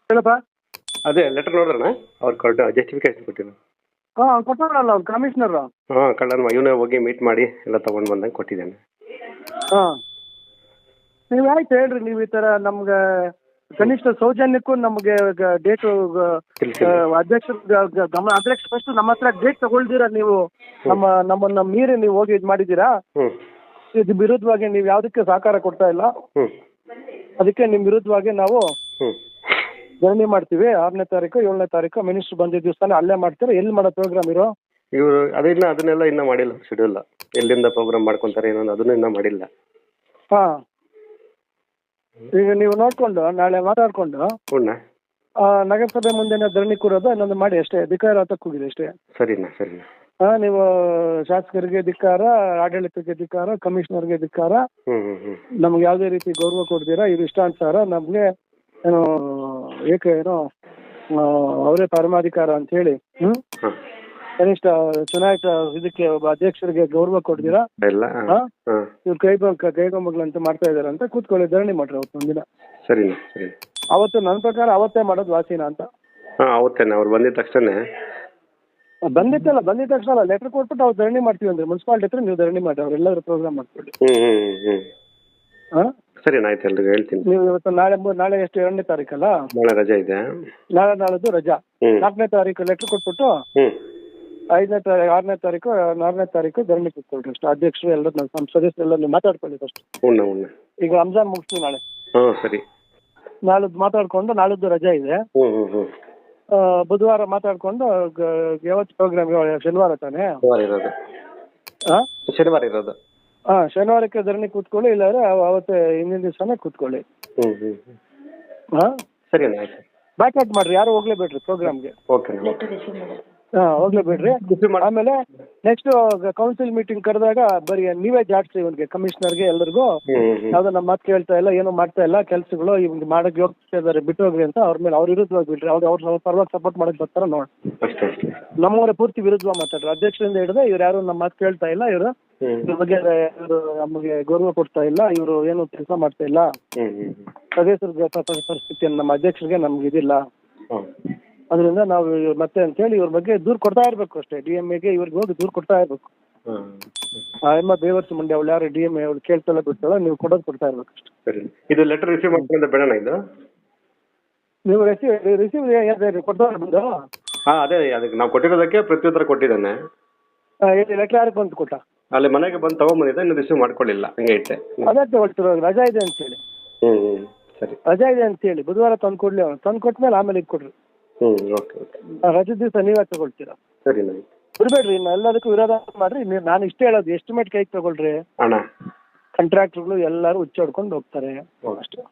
ಹೇಳಪ್ಪ. ಅದೇ ಲೆಟರ್ ನೋಡಿದ್ರಣ ಅವ್ರು ಜಸ್ಟಿಫಿಕೇಶನ್ ಕೊಟ್ಟಿದ್ರು. ಹಾಂ ಕೊಟ್ಟವರಲ್ಲ ಅವ್ರು ಕಮಿಷನರು. ಹಾಂ ಕಳ್ಳನ ಇವನೇ ಹೋಗಿ ಮೀಟ್ ಮಾಡಿ ಎಲ್ಲ ತೊಗೊಂಡು ಬಂದಂಗೆ ಕೊಟ್ಟಿದ್ದಾನೆ. ಹಾಂ ನೀವು ಆಯ್ತು ಹೇಳ್ರಿ, ನೀವು ಈ ಥರ ನಮ್ಗೆ ಕನಿಷ್ಠ ಸೌಜನ್ಯಕ್ಕೂ ನಮಗೆ ಡೇಟು ಅಧ್ಯಕ್ಷರ ಗಮನ ಅಧ್ಯಕ್ಷ ಫಸ್ಟ್ ನಮ್ಮ ಹತ್ರ ಡೇಟ್ ತಗೊಳ್ದಿರ ನೀವು ನಮ್ಮನ್ನ ಮೀರಿ ನೀವು ಹೋಗಿ ಇದು ಮಾಡಿದ್ದೀರಾ. ಇದು ವಿರುದ್ಧವಾಗಿ ನೀವು ಯಾವುದಕ್ಕೆ ಸಹಕಾರ ಕೊಡ್ತಾ ಇಲ್ಲ, ಅದಕ್ಕೆ ನಿಮ್ಮ ವಿರುದ್ಧವಾಗಿ ನಾವು ಧರಣಿ ಮಾಡ್ತೀವಿ. 6ನೇ ತಾರೀಕು 7ನೇ ತಾರೀಕು ಮಿನಿಸ್ಟರ್ ಬಂದಿದ್ದ ದಿವಸನೇ ಅಲ್ಲೇ ಮಾಡ್ತೀರಾ. ಎಲ್ಲಿ ಮಾಡೋ ಪ್ರೋಗ್ರಾಮ್ ಇರೋ ಇವರು ಅದನ್ನೆಲ್ಲ ಇನ್ನೂ ಮಾಡಿಲ್ಲ, ಶೆಡ್ಯೂಲ್ ಎಲ್ಲಿಂದ ಪ್ರೋಗ್ರಾಮ್ ಮಾಡ್ಕೊತಾರೆ ಏನೋ ಅದನ್ನು ಇನ್ನೂ ಮಾಡಿಲ್ಲ. ಹಾಂ ಈಗ ನೀವು ನೋಡಿಕೊಂಡು ನಾಳೆ ಮಾತಾಡಿಕೊಂಡು ನಗರಸಭೆ ಮುಂದೆನೇ ಧರಣಿ ಕೂರೋದು ಇನ್ನೊಂದು ಮಾಡಿ ಅಷ್ಟೇ. ಧಿಕ್ಕಾರ ಹತ್ತಕ್ಕೆ ಹೋಗಿದೆ ಅಷ್ಟೇ. ಸರಿನಾ ಸರಿನಾ. ನೀವು ಶಾಸಕರಿಗೆ ಧಿಕ್ಕಾರ, ಆಡಳಿತಕ್ಕೆ ಧಿಕ್ಕಾರ, ಕಮಿಷನರ್ಗೆ ಧಿಕ್ಕಾರ. ನಮ್ಗೆ ಯಾವುದೇ ರೀತಿ ಗೌರವ ಕೊಡ್ತೀರಾ, ಇದು ಇಷ್ಟಾನುಸಾರ ನಮಗೆ ಏನೋ ಏನೋ ಅವರೇ ಪರಮಾಧಿಕಾರ ಅಂತ ಹೇಳಿ ಕನಿಷ್ಠ ಚುನಾಯಿತ ಇದಕ್ಕೆ ಒಬ್ಬ ಅಧ್ಯಕ್ಷರಿಗೆ ಗೌರವ ಕೊಡ್ತೀರಾ, ಇವ್ರು ಕೈಗೊಂಬಗ್ಲಂತ ಮಾಡ್ತಾ ಇದಾರೆ ಅಂತ ಕೂತ್ಕೊಳ್ಳಿ, ಧರಣಿ ಮಾಡ್ರಿ ಅವತ್ತು ಒಂದಿನ. ಸರಿನಾ ಸರಿ. ಅವತ್ತು ನನ್ನ ಪ್ರಕಾರ ಅವತ್ತೇ ಮಾಡೋದು ವಾಸಿನ ಅಂತ. ಅವತ್ತೇನೆ ಅವ್ರು ಬಂದಿದ ತಕ್ಷಣ ಬಂದಿದ ತಕ್ಷಣ ಅಲ್ಲ, ಲೆಟರ್ ಕೊಟ್ಬಿಟ್ಟು ಅವ್ರು ಧರಣಿ ಮಾಡ್ತೀವಿ ಅಂದ್ರೆ ಮುನ್ಸಿಪಾಲಿಟಿ ಹತ್ರ ನೀವು ಧರಣಿ ಮಾಡಿ ಅವ್ರೆಲ್ಲರೂ ಪ್ರೋಗ್ರಾಮ್ ಮಾಡ್ಕೊಳ್ಳಿ. ಸರಿ ಆಯ್ತು, ಎಲ್ರಿಗೂ ಹೇಳ್ತೀನಿ. ನೀವು ಇವತ್ತು ನಾಳೆ ಎಷ್ಟು 2ನೇ ತಾರೀಕಲ್ಲ, ನಾಳೆ ರಜೆ ಇದೆ. ನಾಳೆದು ರಜಾ. 4ನೇ ತಾರೀಕು ಲೆಟರ್ ಕೊಟ್ಬಿಟ್ಟು 6ನೇ ತಾರೀಕು ಧರಣಿ ಕೂತ್ಕೊಳ್ರಿ ಅಷ್ಟು. ಅಧ್ಯಕ್ಷರು ಎಲ್ಲರೂ ನಮ್ಮ ಸದಸ್ಯರೆಲ್ಲ ನೀವು ಮಾತಾಡ್ಕೊಳ್ಳಿ ಫಸ್ಟ್. ಈಗ ರಂಜಾನ್ ಮುಗಿಸ್ತೀವಿ ನಾಳೆ. ಸರಿ. ನಾಳೆದು ಮಾತಾಡ್ಕೊಂಡು, ನಾಳೆದು ರಜಾ ಇದೆ. ಬುಧವಾರ ಮಾತಾಡ್ಕೊಂಡು ಯಾವತ್ತು ಪ್ರೋಗ್ರಾಮ್? ಶನಿವಾರ ತಾನೇ ಶನಿವಾರ ಇರೋದು. ಶನಿವಾರಕ್ಕೆ ಧರಣಿ ಕೂತ್ಕೊಳ್ಳಿ, ಇಲ್ಲಾಂದ್ರೆ ಅವತ್ತೇ ಹಿಂದಿನ ದಿವಸನೇ ಕೂತ್ಕೊಳ್ಳಿ. ಸರಿ ಆಯ್ತು. ಬ್ಯಾಕ್ಔಟ್ ಮಾಡ್ರಿ, ಯಾರು ಹೋಗ್ಲೇಬೇಡ್ರಿ ಪ್ರೋಗ್ರಾಮ್ಗೆ. ಹೋಗ್ಲೇಬೇಡ್ರಿ. ಆಮೇಲೆ ನೆಕ್ಸ್ಟ್ ಕೌನ್ಸಿಲ್ ಮೀಟಿಂಗ್ ಕರೆದಾಗ ಬರೀ ನೀವೇ ಜಾಡ್ಸಿ ಇವನ್ಗೆ, ಕಮಿಷನರ್ಗೆ ಎಲ್ಲರಿಗೂ ಯಾವ್ದೋ ನಮ್ಮ ಮಾತು ಕೇಳ್ತಾ ಇಲ್ಲ, ಏನೋ ಮಾಡ್ತಾ ಇಲ್ಲ ಕೆಲಸಗಳು, ಇವ್ಗೆ ಮಾಡಕ್ ಹೋಗ್ತಾ ಇದಾರೆ ಬಿಟ್ಟೋಗ್ರಿ ಅಂತ ಅವ್ರ ಮೇಲೆ ಅವ್ರ ವಿರುದ್ಧವಾಗಿ ಬಿಡ್ರಿ. ಅವ್ರ ಪರವಾಗಿ ಸಪೋರ್ಟ್ ಮಾಡಕ್ ಬರ್ತಾರ ನೋಡಿ. ನಮ್ಮವರೇ ಪೂರ್ತಿ ವಿರುದ್ಧವಾಗಿ ಮಾತಾಡ್ರಿ. ಅಧ್ಯಕ್ಷರಿಂದ ಹಿಡಿದು ಇವ್ರು ಯಾರು ನಮ್ಮ ಮಾತು ಕೇಳ್ತಾ ಇಲ್ಲ, ಇವ್ರ ಬಗ್ಗೆ ಇವರು ನಮಗೆ ಗೌರವ ಕೊಡ್ತಾ ಇಲ್ಲ, ಇವರು ಏನು ಕೆಲಸ ಮಾಡ್ತಾ ಇಲ್ಲ, ಸದಸ್ಯರ ಪರಿಸ್ಥಿತಿಯನ್ನು ನಮ್ಮ ಅಧ್ಯಕ್ಷರಿಗೆ ನಮ್ಗೆ ಇದಿಲ್ಲ, ಅದರಿಂದ ನಾವು ಮತ್ತೆ ಅಂತ ಹೇಳಿ ಇವ್ರ ಬಗ್ಗೆ ದೂರು ಕೊಡ್ತಾ ಇರ್ಬೇಕು ಅಷ್ಟೇ. DMAಗೆ ಇವ್ರಿಗೆ ಹೋಗಿ ದೂರು ಕೊಡ್ತಾ ಇರ್ಬೇಕು. ಅಮ್ಮ ಬೇವರ್ಸ್ ಮಂಡಿ ಅವಳು ಯಾರು DMA ಅವಳು ಕೇಳ್ತಾಳ ಬಿಡ್ತಾಳ, ನೀವು ಕೊಡ್ತಾ ಇರ್ಬೇಕು ಅಷ್ಟೇ. ಇದು ಲೆಟರ್ ರಿಸೀವ್ ಮಾಡ್ಕೊಂಡು ಬೇಡ ಇದು ನೀವು ರಿಸೀವ್ ಕೊಡ್ತಾರೆ ಬಂದು. ಅದೇ ಅದಕ್ಕೆ ನಾವು ಕೊಟ್ಟಿರೋದಕ್ಕೆ ಪ್ರತ್ಯುತ್ತರ ಕೊಟ್ಟಿದ್ದಾನೆ. ಲೆಟರ್ ಯಾರಿಗೆ ಬಂದು ಕೊಟ್ಟ? ಅಲ್ಲಿ ಮನೆಗೆ ಬಂದು ತಗೊಂಡ್ಬಂದಿದ್ದೆ, ಇನ್ನು ರಿಸೀವ್ ಮಾಡ್ಕೊಳ್ಳಿಲ್ಲ, ಹಂಗೆ ಇಟ್ಟೆ. ಅದೇ ತಗೊಳ್ತಿರೋ ರಜಾ ಇದೆ ಅಂತ ಹೇಳಿ. ಸರಿ, ರಜಾ ಇದೆ ಅಂತ ಹೇಳಿ ಬುಧವಾರ ತಂದು ಕೊಡ್ಲಿ. ಅವ್ನು ತಂದು ಕೊಟ್ಮೇಲೆ ಆಮೇಲೆ ಇದು ಕೊಡ್ರಿ. ರಜೆ ದಿವಸ ನೀವೇ ತಗೊಳ್ತೀರಾ. ಸರಿ, ಬಿಡ್ಬೇಡ್ರಿ. ಇನ್ನು ಎಲ್ಲದಕ್ಕೂ ವಿರೋಧ ಮಾಡ್ರಿ. ನಾನು ಇಷ್ಟೇ ಹೇಳೋದು, ಎಸ್ಟಿಮೇಟ್ ಕೈಗೆ ತಗೊಳ್ರಿ. ಕಾಂಟ್ರಾಕ್ಟರ್ಗಳು ಎಲ್ಲರೂ ಹುಚ್ಚಾಡ್ಕೊಂಡು ಹೋಗ್ತಾರೆ ಅಷ್ಟೇ.